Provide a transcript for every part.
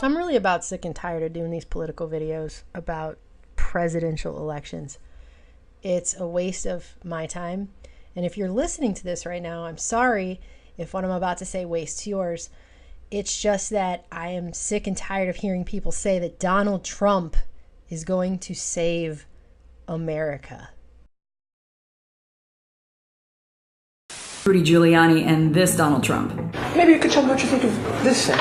I'm really about sick and tired of doing these political videos about presidential elections. It's a waste of my time. And if you're listening to this right now, I'm sorry if what I'm about to say wastes yours. It's just that I am sick and tired of hearing people say that Donald Trump is going to save America. Rudy Giuliani and this Donald Trump. Maybe you could tell me what you think of this thing.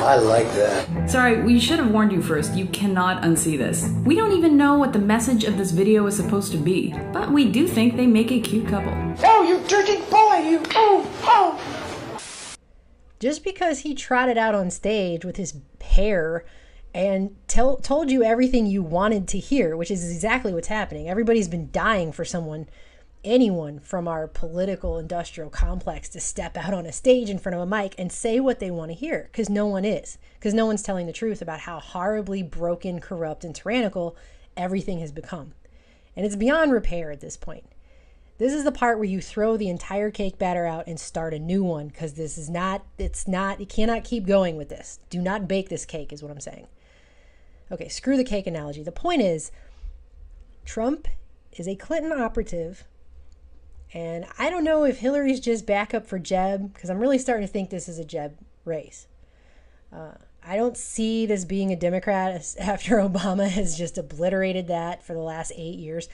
I like that. Sorry, we should have warned you first. You cannot unsee this. We don't even know what the message of this video is supposed to be, but we do think they make a cute couple. Oh, you dirty boy, you! Oh! Just because he trotted out on stage with his hair and told you everything you wanted to hear, which is exactly what's happening. Everybody's been dying for anyone from our political industrial complex to step out on a stage in front of a mic and say what they want to hear, because no one is. Because no one's telling the truth about how horribly broken, corrupt, and tyrannical everything has become. And it's beyond repair at this point. This is the part where you throw the entire cake batter out and start a new one, because you cannot keep going with this. Do not bake this cake is what I'm saying. Okay, screw the cake analogy. The point is, Trump is a Clinton operative, and I don't know if Hillary's just backup for Jeb, because I'm really starting to think this is a Jeb race. I don't see this being a Democrat after Obama has just obliterated that for the last 8 years.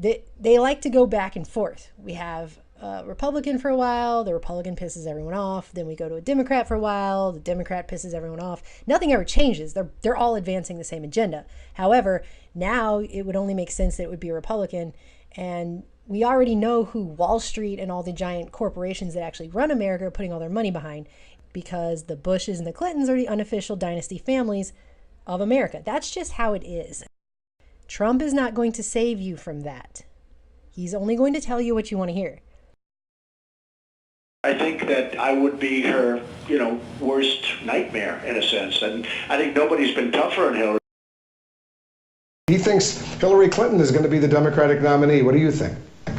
They like to go back and forth. We have a Republican for a while, the Republican pisses everyone off. Then we go to a Democrat for a while, the Democrat pisses everyone off. Nothing ever changes. They're all advancing the same agenda. However, now it would only make sense that it would be a Republican, and we already know who Wall Street and all the giant corporations that actually run America are putting all their money behind, because the Bushes and the Clintons are the unofficial dynasty families of America. That's just how it is. Trump is not going to save you from that. He's only going to tell you what you want to hear. I think that I would be her, worst nightmare in a sense. And I think nobody's been tougher on Hillary. He thinks Hillary Clinton is going to be the Democratic nominee. What do you think?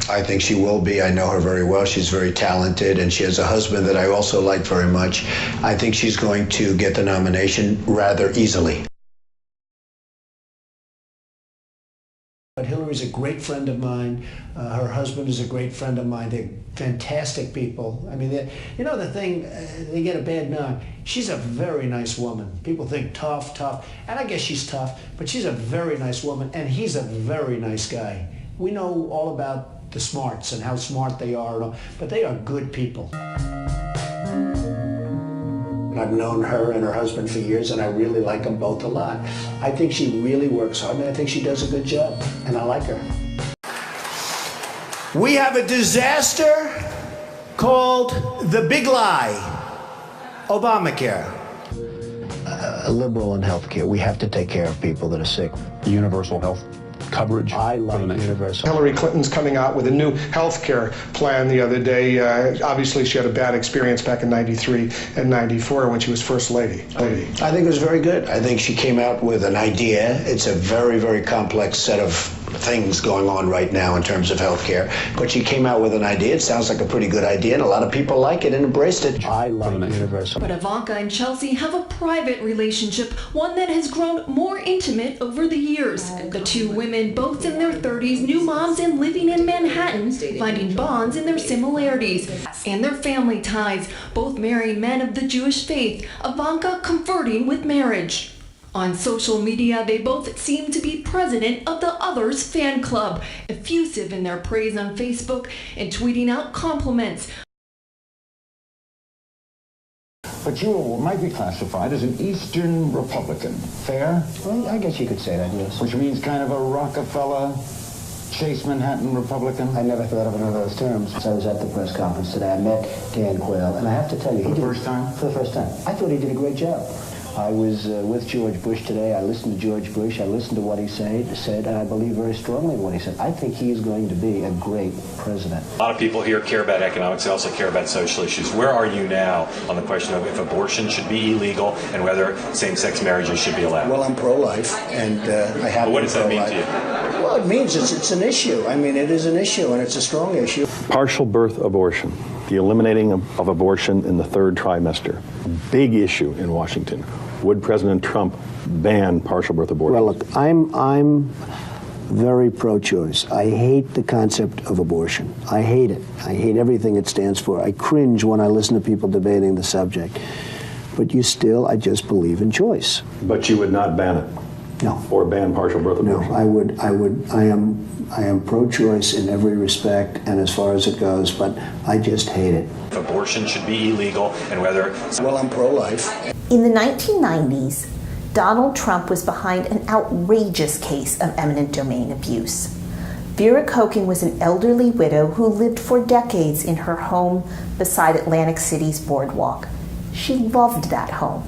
I think she will be. I know her very well. She's very talented, and she has a husband that I also like very much. I think she's going to get the nomination rather easily. But Hillary's a great friend of mine. Her husband is a great friend of mine. They're fantastic people. I mean, the thing, they get a bad knock. She's a very nice woman. People think tough, and I guess she's tough, but she's a very nice woman, and he's a very nice guy. We know all about the smarts and how smart they are, but they are good people. I've known her and her husband for years, and I really like them both a lot. I think she really works hard, and I think she does a good job, and I like her. We have a disaster called the Big Lie, Obamacare. A liberal in health care. We have to take care of people that are sick. Universal health coverage. I like universal. Hillary Clinton's coming out with a new health care plan the other day. Obviously, she had a bad experience back in '93 and '94 when she was First Lady. I think it was very good. I think she came out with an idea. It's a very, very complex set of things going on right now in terms of health care. But she came out with an idea. It sounds like a pretty good idea, and a lot of people like it and embraced it. I like universal. But Ivanka and Chelsea have a private relationship, one that has grown more intimate over the years. The two women, both in their 30s, new moms and living in Manhattan, finding bonds in their similarities and their family ties. Both married men of the Jewish faith, Ivanka converting with marriage. On social media, they both seem to be president of the other's fan club, effusive in their praise on Facebook and tweeting out compliments. But you might be classified as an Eastern Republican. Fair? Well, I guess you could say that, yes. Which means kind of a Rockefeller, Chase Manhattan Republican? I never thought of it in those terms. I was at the press conference today. I met Dan Quayle, and I have to tell you, For the first time? For the first time. I thought he did a great job. I was with George Bush today. I listened to George Bush. I listened to what he said, and I believe very strongly in what he said. I think he is going to be a great president. A lot of people here care about economics. They also care about social issues. Where are you now on the question of if abortion should be illegal and whether same-sex marriages should be allowed? Well, I'm pro-life, and I have But what does that mean to you? Well, it means it's an issue. I mean, it is an issue, and it's a strong issue. Partial birth abortion the eliminating of abortion in the third trimester. Big issue in Washington. Would President Trump ban partial birth abortion? Well, look, I'm very pro-choice. I hate the concept of abortion. I hate it. I hate everything it stands for. I cringe when I listen to people debating the subject. But I just believe in choice. But you would not ban it? No. Or ban partial birth abortion? No, I am pro-choice in every respect and as far as it goes, but I just hate it. If abortion should be illegal and whether... Well, I'm pro-life. In the 1990s, Donald Trump was behind an outrageous case of eminent domain abuse. Vera Koken was an elderly widow who lived for decades in her home beside Atlantic City's boardwalk. She loved that home.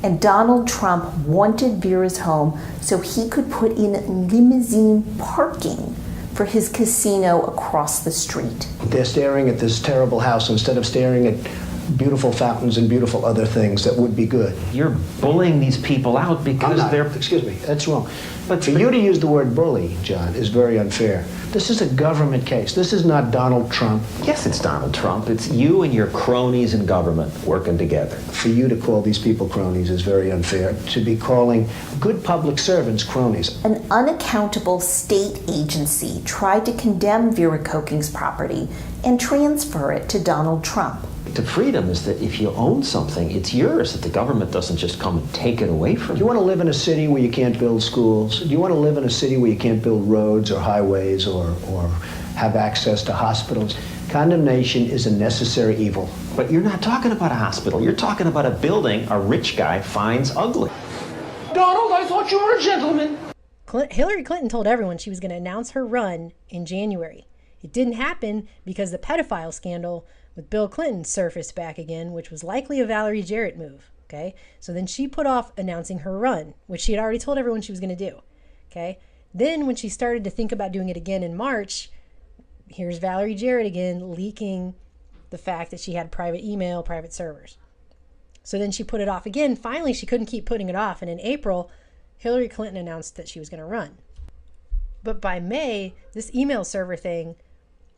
And Donald Trump wanted Vera's home so he could put in limousine parking for his casino across the street. They're staring at this terrible house instead of staring at beautiful fountains and beautiful other things that would be good. You're bullying these people out because they're... Excuse me, that's wrong. But for you to use the word bully, John, is very unfair. This is a government case. This is not Donald Trump. Yes, it's Donald Trump. It's you and your cronies in government working together. For you to call these people cronies is very unfair. To be calling good public servants cronies. An unaccountable state agency tried to condemn Vera Koken's property and transfer it to Donald Trump. The freedom is that if you own something, it's yours, that the government doesn't just come and take it away from you. Do you want to live in a city where you can't build schools? Do you want to live in a city where you can't build roads or highways or have access to hospitals? Condemnation is a necessary evil. But you're not talking about a hospital. You're talking about a building a rich guy finds ugly. Donald, I thought you were a gentleman. Hillary Clinton told everyone she was going to announce her run in January. It didn't happen because the pedophile scandal with Bill Clinton surfaced back again, which was likely a Valerie Jarrett move, okay? So then she put off announcing her run, which she had already told everyone she was going to do, okay? Then when she started to think about doing it again in March, here's Valerie Jarrett again leaking the fact that she had private email, private servers. So then she put it off again. Finally, she couldn't keep putting it off, and in April, Hillary Clinton announced that she was going to run. But by May, this email server thing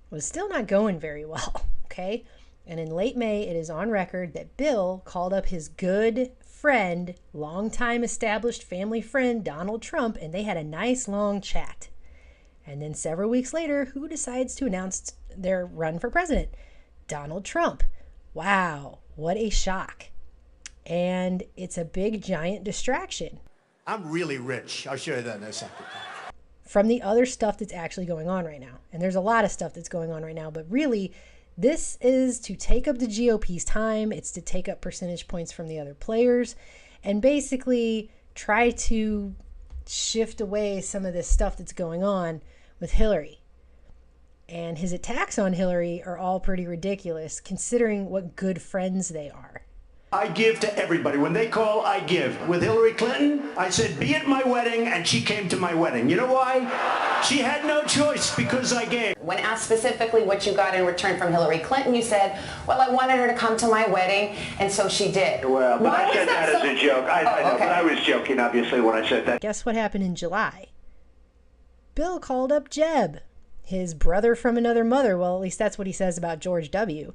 was still not going very well. Okay, and in late May, it is on record that Bill called up his good friend, longtime established family friend, Donald Trump, and they had a nice long chat. And then several weeks later, who decides to announce their run for president? Donald Trump. Wow, what a shock. And it's a big, giant distraction. I'm really rich. I'll show you that in a second. From the other stuff that's actually going on right now. And there's a lot of stuff that's going on right now, but really, this is to take up the GOP's time. It's to take up percentage points from the other players and basically try to shift away some of this stuff that's going on with Hillary. And his attacks on Hillary are all pretty ridiculous considering what good friends they are. I give to everybody. When they call, I give. With Hillary Clinton, I said, be at my wedding, and she came to my wedding. You know why? She had no choice because I gave. When asked specifically what you got in return from Hillary Clinton, you said, well, I wanted her to come to my wedding, and so she did. Well, but Why I said that as a joke. I know, okay. but I was joking, obviously, when I said that. Guess what happened in July? Bill called up Jeb, his brother from another mother. Well, at least that's what he says about George W.,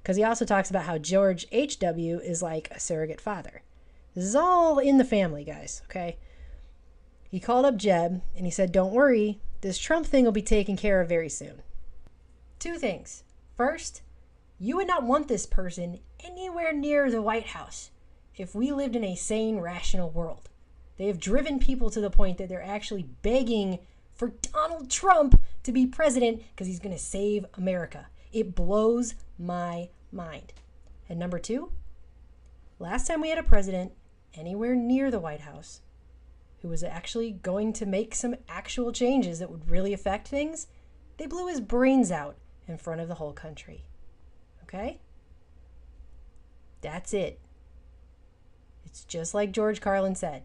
because he also talks about how George H.W. is like a surrogate father. This is all in the family, guys, okay? He called up Jeb, and he said, don't worry, this Trump thing will be taken care of very soon. Two things. First, you would not want this person anywhere near the White House if we lived in a sane, rational world. They have driven people to the point that they're actually begging for Donald Trump to be president because he's going to save America. It blows my mind. And number two, last time we had a president anywhere near the White House who was actually going to make some actual changes that would really affect things, they blew his brains out in front of the whole country. Okay? That's it. It's just like George Carlin said.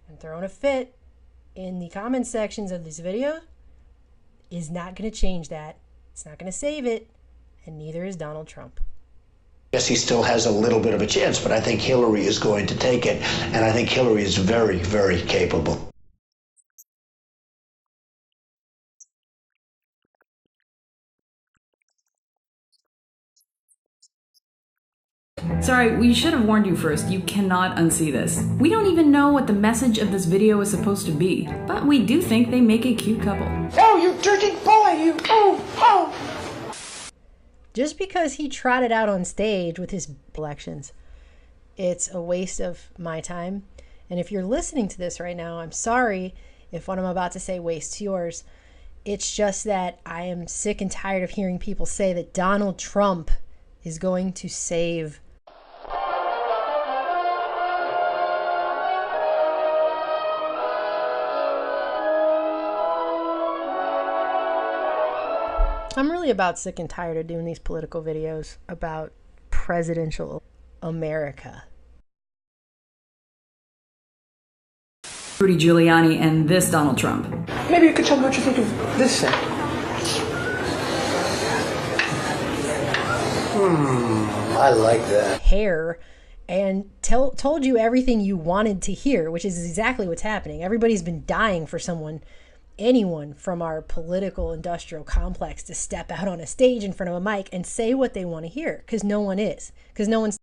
and throwing a fit in the comment sections of this video is not going to change that. It's not going to save it, and neither is Donald Trump. Yes, he still has a little bit of a chance, but I think Hillary is going to take it, and I think Hillary is very, very capable. Sorry, we should have warned you first. You cannot unsee this. We don't even know what the message of this video is supposed to be, but we do think they make a cute couple. Oh, you dirty boy, you! Oh, oh! Just because he trotted out on stage with his elections, it's a waste of my time. And if you're listening to this right now, I'm sorry if what I'm about to say wastes yours. It's just that I am sick and tired of hearing people say that Donald Trump is going to save I'm really about sick and tired of doing these political videos about presidential America. Rudy Giuliani and this Donald Trump. Maybe you could tell me what you think of this thing. I like that. Hair and told you everything you wanted to hear, which is exactly what's happening. Everybody's been dying for anyone from our political industrial complex to step out on a stage in front of a mic and say what they want to hear, because no one is. Because no one's